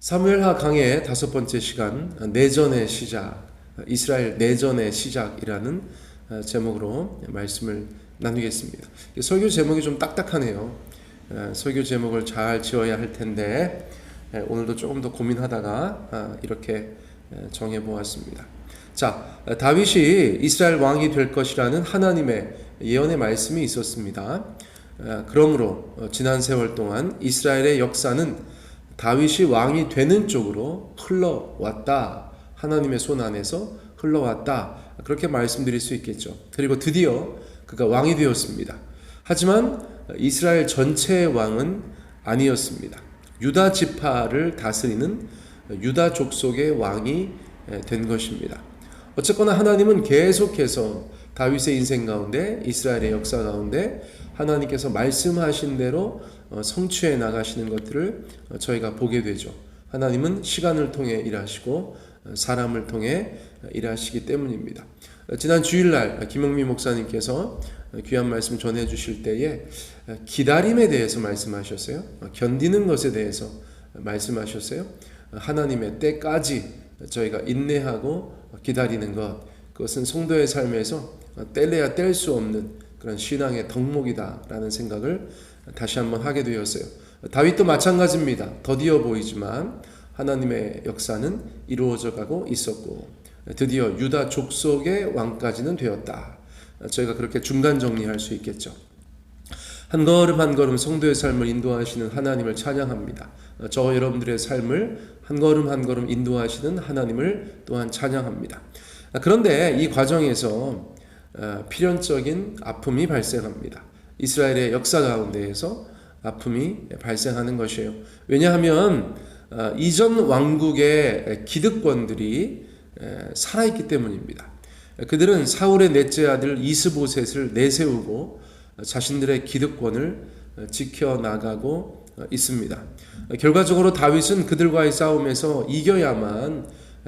사무엘하 강의 5번째 시간, 내전의 시작, 이스라엘 내전의 시작이라는 제목으로 말씀을 나누겠습니다. 설교 제목이 좀 딱딱하네요. 설교 제목을 잘 지어야 할 텐데 오늘도 조금 더 고민하다가 이렇게 정해보았습니다. 자, 다윗이 이스라엘 왕이 될 것이라는 하나님의 예언의 말씀이 있었습니다. 그러므로 지난 세월 동안 이스라엘의 역사는 다윗이 왕이 되는 쪽으로 흘러왔다. 하나님의 손 안에서 흘러왔다. 그렇게 말씀드릴 수 있겠죠. 그리고 드디어 그가 왕이 되었습니다. 하지만 이스라엘 전체의 왕은 아니었습니다. 유다 지파를 다스리는 유다 족속의 왕이 된 것입니다. 어쨌거나 하나님은 계속해서 다윗의 인생 가운데, 이스라엘의 역사 가운데 하나님께서 말씀하신 대로 성취해 나가시는 것들을 저희가 보게 되죠. 하나님은 시간을 통해 일하시고 사람을 통해 일하시기 때문입니다. 지난 주일날 김영미 목사님께서 귀한 말씀 전해 주실 때에 기다림에 대해서 말씀하셨어요. 견디는 것에 대해서 말씀하셨어요. 하나님의 때까지 저희가 인내하고 기다리는 것, 그것은 성도의 삶에서 뗄래야 뗄 수 없는 그런 신앙의 덕목이다라는 생각을 다시 한번 하게 되었어요. 다윗도 마찬가지입니다. 더디어 보이지만 하나님의 역사는 이루어져 가고 있었고 드디어 유다 족속의 왕까지는 되었다. 저희가 그렇게 중간 정리할 수 있겠죠. 한 걸음 한 걸음 성도의 삶을 인도하시는 하나님을 찬양합니다. 저 여러분들의 삶을 한 걸음 한 걸음 인도하시는 하나님을 또한 찬양합니다. 그런데 이 과정에서 필연적인 아픔이 발생합니다. 이스라엘의 역사 가운데에서 아픔이 발생하는 것이에요. 왜냐하면 이전 왕국의 기득권들이 살아있기 때문입니다. 그들은 사울의 넷째 아들 이스보셋을 내세우고 자신들의 기득권을 지켜나가고 있습니다. 결과적으로 다윗은 그들과의 싸움에서 이겨야만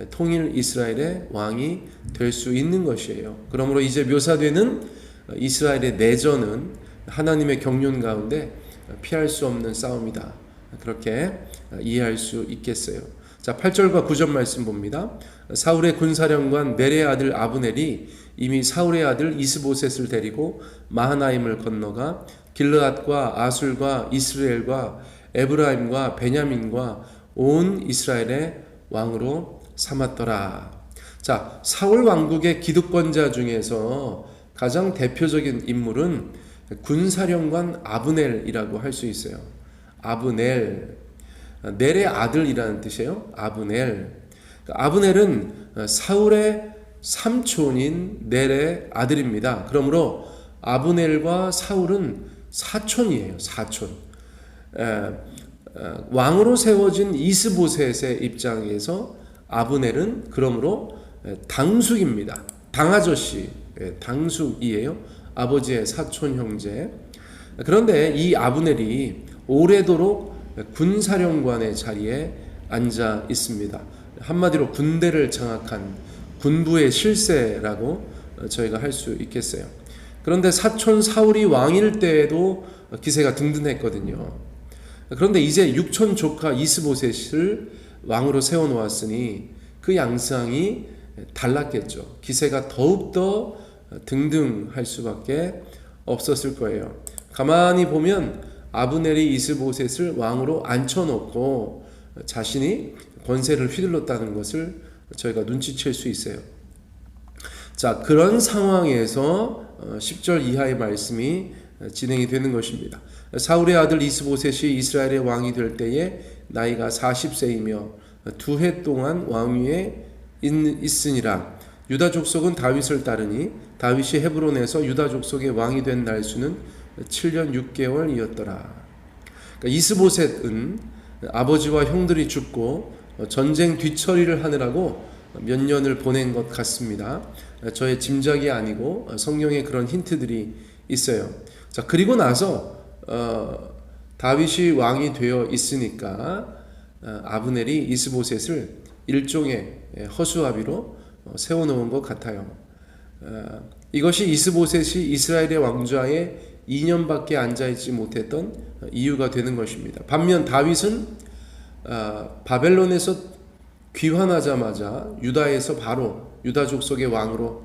통일 이스라엘의 왕이 될 수 있는 것이에요. 그러므로 이제 묘사되는 이스라엘의 내전은 하나님의 경륜 가운데 피할 수 없는 싸움이다. 그렇게 이해할 수 있겠어요. 자, 8절과 9절 말씀 봅니다. 사울의 군사령관 넬의 아들 아브넬이 이미 사울의 아들 이스보셋을 데리고 마하나임을 건너가 길르앗과 아술과 이스라엘과 에브라임과 베냐민과 온 이스라엘의 왕으로 삼았더라. 자, 사울 왕국의 기득권자 중에서 가장 대표적인 인물은 군사령관 아브넬이라고 할 수 있어요. 아브넬, 넬의 아들이라는 뜻이에요. 아브넬. 아브넬은 사울의 삼촌인 넬의 아들입니다. 그러므로 아브넬과 사울은 사촌이에요. 사촌. 왕으로 세워진 이스보셋의 입장에서 아브넬은 그러므로 당숙입니다. 당아저씨, 당숙이에요. 아버지의 사촌 형제. 그런데 이 아브넬이 오래도록 군사령관의 자리에 앉아 있습니다. 한마디로 군대를 장악한 군부의 실세라고 저희가 할 수 있겠어요. 그런데 사촌 사울이 왕일 때에도 기세가 등등했거든요. 그런데 이제 육촌 조카 이스보셋을 왕으로 세워놓았으니 그 양상이 달랐겠죠. 기세가 더욱더 등등할 수밖에 없었을 거예요. 가만히 보면 아브넬이 이스보셋을 왕으로 앉혀놓고 자신이 권세를 휘둘렀다는 것을 저희가 눈치챌 수 있어요. 자, 그런 상황에서 10절 이하의 말씀이 진행이 되는 것입니다. 사울의 아들 이스보셋이 이스라엘의 왕이 될 때에 나이가 40세이며 2해 동안 왕위에 있으니라. 유다 족속은 다윗을 따르니 다윗이 헤브론에서 유다 족속의 왕이 된 날수는 7년 6개월이었더라. 그러니까 이스보셋은 아버지와 형들이 죽고 전쟁 뒤처리를 하느라고 몇 년을 보낸 것 같습니다. 저의 짐작이 아니고 성경에 그런 힌트들이 있어요. 자, 그리고 나서 다윗이 왕이 되어 있으니까 아브넬이 이스보셋을 일종의 허수아비로 세워놓은 것 같아요. 이것이 이스보셋이 이스라엘의 왕좌에 2년밖에 앉아있지 못했던 이유가 되는 것입니다. 반면 다윗은 바벨론에서 귀환하자마자 유다에서 바로 유다 족속의 왕으로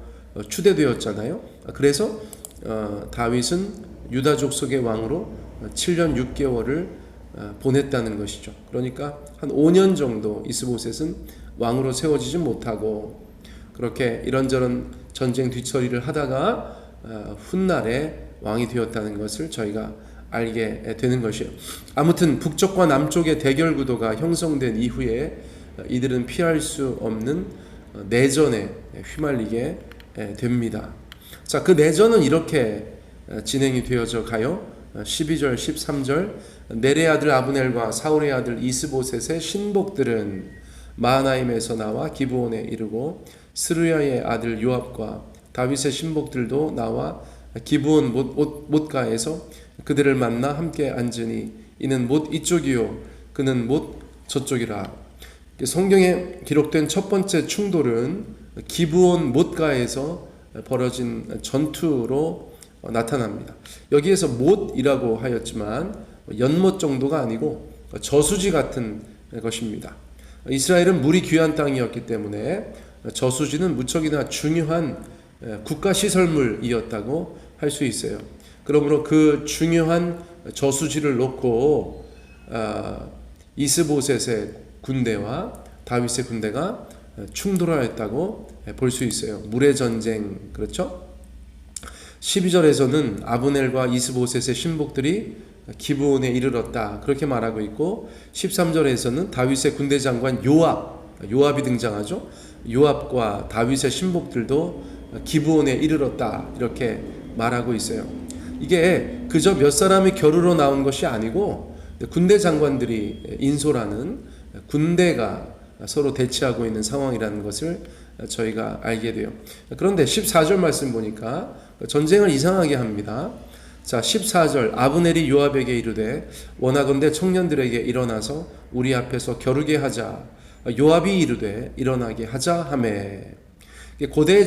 추대되었잖아요. 그래서 다윗은 유다 족속의 왕으로 7년 6개월을 보냈다는 것이죠. 그러니까 한 5년 정도 이스보셋은 왕으로 세워지지 못하고 그렇게 이런저런 전쟁 뒤처리를 하다가 훗날에 왕이 되었다는 것을 저희가 알게 되는 것이에요. 아무튼 북쪽과 남쪽의 대결 구도가 형성된 이후에 이들은 피할 수 없는 내전에 휘말리게 됩니다. 자, 그 내전은 이렇게 진행이 되어져 가요. 12절 13절 넬의 아들 아브넬과 사울의 아들 이스보셋의 신복들은 마하나임에서 나와 기브온에 이르고 스루야의 아들 요압과 다윗의 신복들도 나와 기브온 못가에서 그들을 만나 함께 앉으니 이는 못 이쪽이요 그는 못 저쪽이라. 성경에 기록된 첫 번째 충돌은 기브온 못가에서 벌어진 전투로 나타납니다. 여기에서 못이라고 하였지만 연못 정도가 아니고 저수지 같은 것입니다. 이스라엘은 물이 귀한 땅이었기 때문에 저수지는 무척이나 중요한 국가시설물이었다고 할 수 있어요. 그러므로 그 중요한 저수지를 놓고 이스보셋의 군대와 다윗의 군대가 충돌하였다고 볼 수 있어요. 물의 전쟁, 그렇죠? 12절에서는 아브넬과 이스보셋의 신복들이 기브온에 이르렀다 그렇게 말하고 있고 13절에서는 다윗의 군대 장관 요압이 등장하죠. 요압과 다윗의 신복들도 기브온에 이르렀다 이렇게 말하고 있어요. 이게 그저 몇 사람이 겨루러 나온 것이 아니고 군대 장관들이 인솔하는 군대가 서로 대치하고 있는 상황이라는 것을 저희가 알게 돼요. 그런데 14절 말씀 보니까 전쟁을 이상하게 합니다. 자, 14절 아브넬이 요압에게 이르되 원하건대 청년들에게 일어나서 우리 앞에서 겨루게 하자. 요압이 이르되 일어나게 하자 하매. 고대의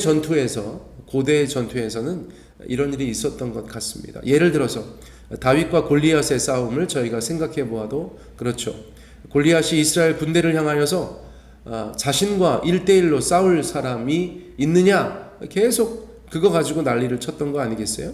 전투에서는 이런 일이 있었던 것 같습니다. 예를 들어서 다윗과 골리앗의 싸움을 저희가 생각해 보아도 그렇죠. 골리앗이 이스라엘 군대를 향하여서 자신과 1대1로 싸울 사람이 있느냐 계속 그거 가지고 난리를 쳤던 거 아니겠어요?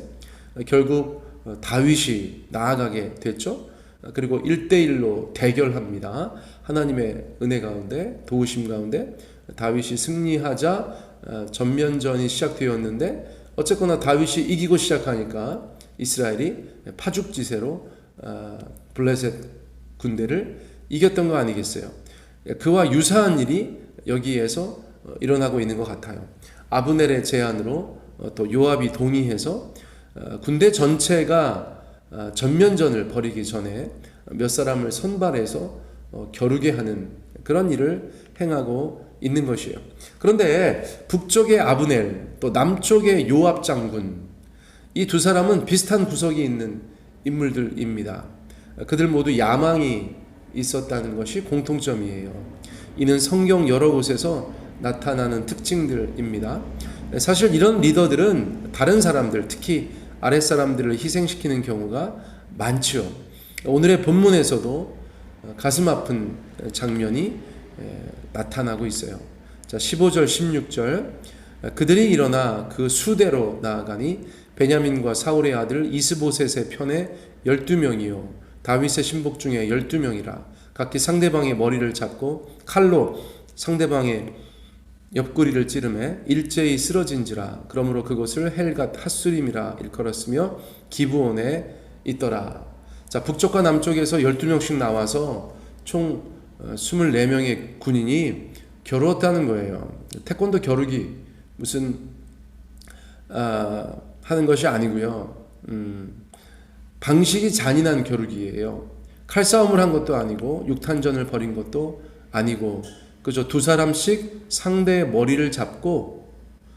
결국 다윗이 나아가게 됐죠. 그리고 1대1로 대결합니다. 하나님의 은혜 가운데 도우심 가운데 다윗이 승리하자 전면전이 시작되었는데 어쨌거나 다윗이 이기고 시작하니까 이스라엘이 파죽지세로 블레셋 군대를 이겼던 거 아니겠어요? 그와 유사한 일이 여기에서 일어나고 있는 것 같아요. 아브넬의 제안으로 또 요압이 동의해서 군대 전체가 전면전을 벌이기 전에 몇 사람을 선발해서 겨루게 하는 그런 일을 행하고 있는 것이에요. 그런데 북쪽의 아브넬 또 남쪽의 요압 장군 이 두 사람은 비슷한 구석이 있는 인물들입니다. 그들 모두 야망이 있었다는 것이 공통점이에요. 이는 성경 여러 곳에서 나타나는 특징들입니다. 사실 이런 리더들은 다른 사람들, 특히 아랫사람들을 희생시키는 경우가 많죠. 오늘의 본문에서도 가슴 아픈 장면이 나타나고 있어요. 자, 15절 16절 그들이 일어나 그 수대로 나아가니 베냐민과 사울의 아들 이스보셋의 편에 12명이요 다윗의 신복 중에 12명이라 각기 상대방의 머리를 잡고 칼로 상대방의 옆구리를 찌르매 일제히 쓰러진지라. 그러므로 그곳을 헬갓 핫수림이라 일컬었으며 기브온에 있더라. 자, 북쪽과 남쪽에서 12명씩 나와서 총 24명의 군인이 겨루었다는 거예요. 태권도 겨루기 무슨 하는 것이 아니고요. 방식이 잔인한 겨루기예요. 칼싸움을 한 것도 아니고 육탄전을 벌인 것도 아니고 그저 두 사람씩 상대의 머리를 잡고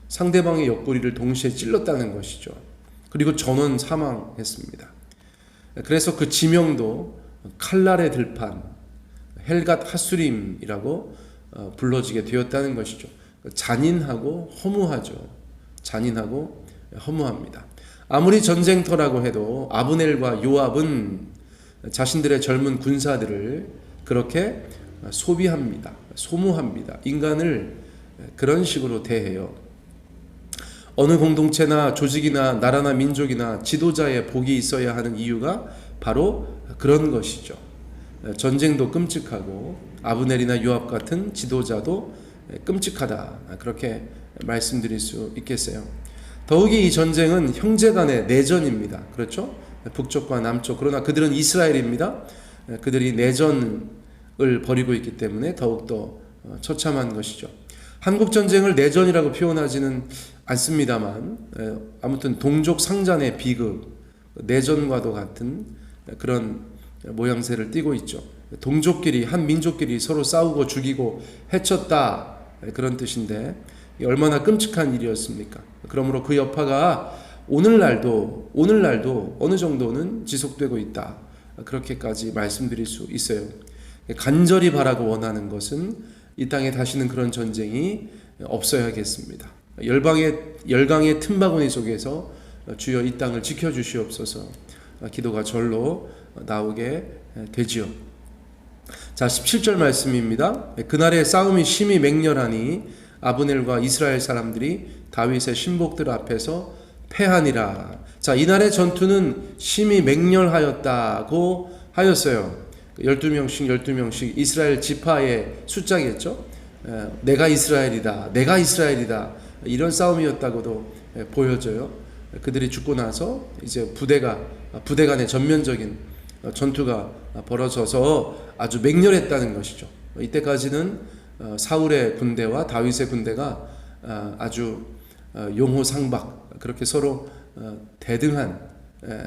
상대방의 옆구리를 동시에 찔렀다는 것이죠. 그리고 전원 사망했습니다. 그래서 그 지명도 칼날의 들판 헬갓 핫수림이라고 불러지게 되었다는 것이죠. 잔인하고 허무하죠. 잔인하고 허무합니다. 아무리 전쟁터라고 해도 아브넬과 요압은 자신들의 젊은 군사들을 그렇게 소비합니다. 소모합니다. 인간을 그런 식으로 대해요. 어느 공동체나 조직이나 나라나 민족이나 지도자의 복이 있어야 하는 이유가 바로 그런 것이죠. 전쟁도 끔찍하고 아브넬이나 요압 같은 지도자도 끔찍하다. 그렇게 말씀드릴 수 있겠어요. 더욱이 이 전쟁은 형제 간의 내전입니다. 그렇죠? 북쪽과 남쪽. 그러나 그들은 이스라엘입니다. 그들이 내전을 벌이고 있기 때문에 더욱더 처참한 것이죠. 한국 전쟁을 내전이라고 표현하지는 않습니다만 아무튼 동족 상잔의 비극, 내전과도 같은 그런 모양새를 띠고 있죠. 동족끼리, 한 민족끼리 서로 싸우고 죽이고 해쳤다, 그런 뜻인데 얼마나 끔찍한 일이었습니까? 그러므로 그 여파가 오늘날도 어느 정도는 지속되고 있다, 그렇게까지 말씀드릴 수 있어요. 간절히 바라고 원하는 것은 이 땅에 다시는 그런 전쟁이 없어야겠습니다. 열강의 틈바구니 속에서 주여 이 땅을 지켜주시옵소서 기도가 절로 나오게 되지요. 자, 17절 말씀입니다. 그날의 싸움이 심히 맹렬하니 아브넬과 이스라엘 사람들이 다윗의 신복들 앞에서 패하니라. 자, 이날의 전투는 심히 맹렬하였다고 하였어요. 12명씩 이스라엘 지파의 숫자겠죠. 내가 이스라엘이다, 내가 이스라엘이다, 이런 싸움이었다고도 보여져요. 그들이 죽고 나서 이제 부대 간의 전면적인 전투가 벌어져서 아주 맹렬했다는 것이죠. 이때까지는 사울의 군대와 다윗의 군대가 아주 용호상박, 그렇게 서로 대등한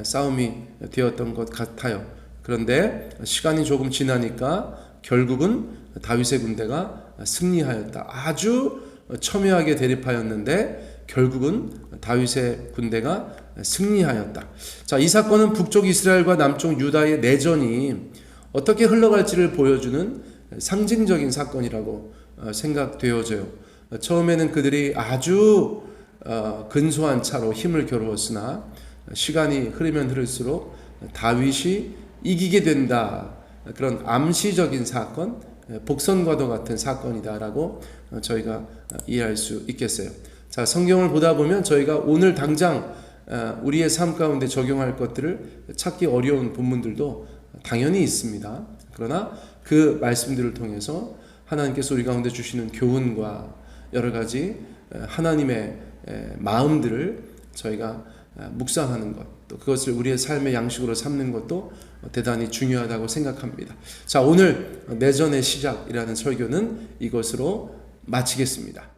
싸움이 되었던 것 같아요. 그런데 시간이 조금 지나니까 결국은 다윗의 군대가 승리하였다. 아주 첨예하게 대립하였는데 결국은 다윗의 군대가 승리하였다. 자, 이 사건은 북쪽 이스라엘과 남쪽 유다의 내전이 어떻게 흘러갈지를 보여주는 상징적인 사건이라고 생각되어져요. 처음에는 그들이 아주 근소한 차로 힘을 겨루었으나 시간이 흐르면 흐를수록 다윗이 이기게 된다, 그런 암시적인 사건, 복선과도 같은 사건이다라고 저희가 이해할 수 있겠어요. 자, 성경을 보다 보면 저희가 오늘 당장 우리의 삶 가운데 적용할 것들을 찾기 어려운 본문들도 당연히 있습니다. 그러나 그 말씀들을 통해서 하나님께서 우리 가운데 주시는 교훈과 여러 가지 하나님의 마음들을 저희가 묵상하는 것, 또 그것을 우리의 삶의 양식으로 삼는 것도 대단히 중요하다고 생각합니다. 자, 오늘 내전의 시작이라는 설교는 이것으로 마치겠습니다.